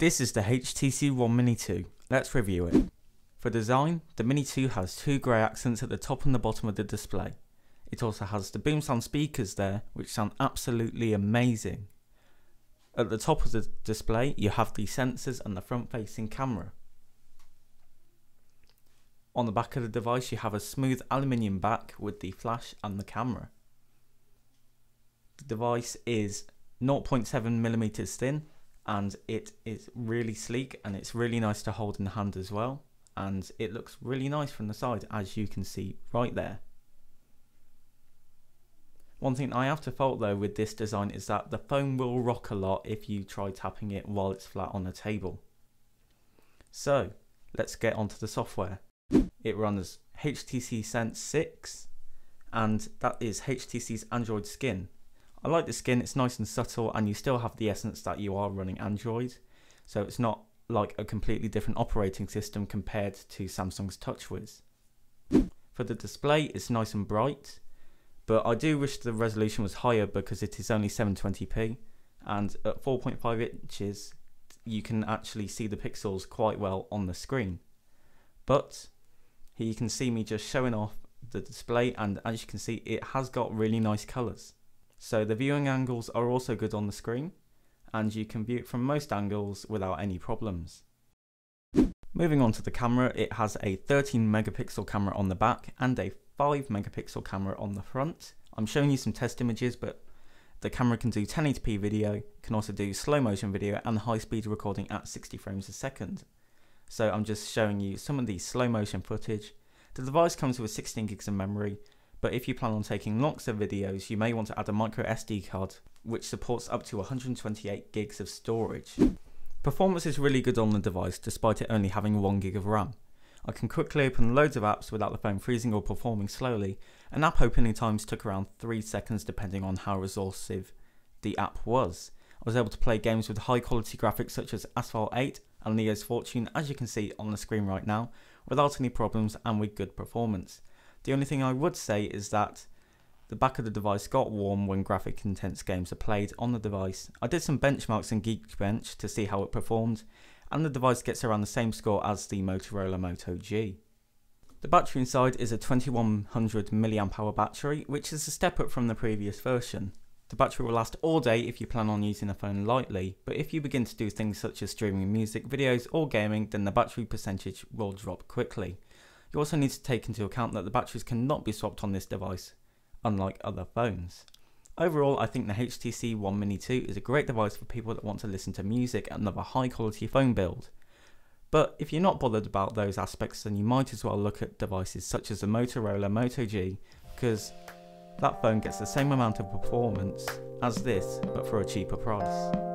This is the HTC One Mini 2. Let's review it. For design, the Mini 2 has two grey accents at the top and the bottom of the display. It also has the boom sound speakers there, which sound absolutely amazing. At the top of the display, you have the sensors and the front-facing camera. On the back of the device, you have a smooth aluminium back with the flash and the camera. The device is 0.7mm thin, and it is really sleek, and it's really nice to hold in the hand as well, and it looks really nice from the side, as you can see right there. One thing I have to fault though with this design is that the phone will rock a lot if you try tapping it while it's flat on a table. So let's get onto the software. It runs HTC Sense 6, and that is HTC's Android skin. I like the skin, it's nice and subtle, and you still have the essence that you are running Android, so it's not like a completely different operating system compared to Samsung's TouchWiz. For the display, it's nice and bright, but I do wish the resolution was higher because it is only 720p, and at 4.5 inches you can actually see the pixels quite well on the screen. But here you can see me just showing off the display, and as you can see, it has got really nice colours. So the viewing angles are also good on the screen, and you can view it from most angles without any problems. Moving on to the camera, it has a 13 megapixel camera on the back and a 5 megapixel camera on the front. I'm showing you some test images, but the camera can do 1080p video, can also do slow motion video and high speed recording at 60 frames a second. So I'm just showing you some of the slow motion footage. The device comes with 16 gigs of memory, but if you plan on taking lots of videos, you may want to add a micro SD card, which supports up to 128 gigs of storage. Performance is really good on the device, despite it only having 1 gig of RAM. I can quickly open loads of apps without the phone freezing or performing slowly, and app opening times took around 3 seconds depending on how resourceful the app was. I was able to play games with high quality graphics such as Asphalt 8 and Leo's Fortune, as you can see on the screen right now, without any problems and with good performance. The only thing I would say is that the back of the device got warm when graphic intense games are played on the device. I did some benchmarks in Geekbench to see how it performed, and the device gets around the same score as the Motorola Moto G. The battery inside is a 2100 mAh battery, which is a step up from the previous version. The battery will last all day if you plan on using the phone lightly, but if you begin to do things such as streaming music, videos or gaming, then the battery percentage will drop quickly. You also need to take into account that the batteries cannot be swapped on this device, unlike other phones. Overall, I think the HTC One Mini 2 is a great device for people that want to listen to music and love a high quality phone build. But if you're not bothered about those aspects, then you might as well look at devices such as the Motorola Moto G, because that phone gets the same amount of performance as this, but for a cheaper price.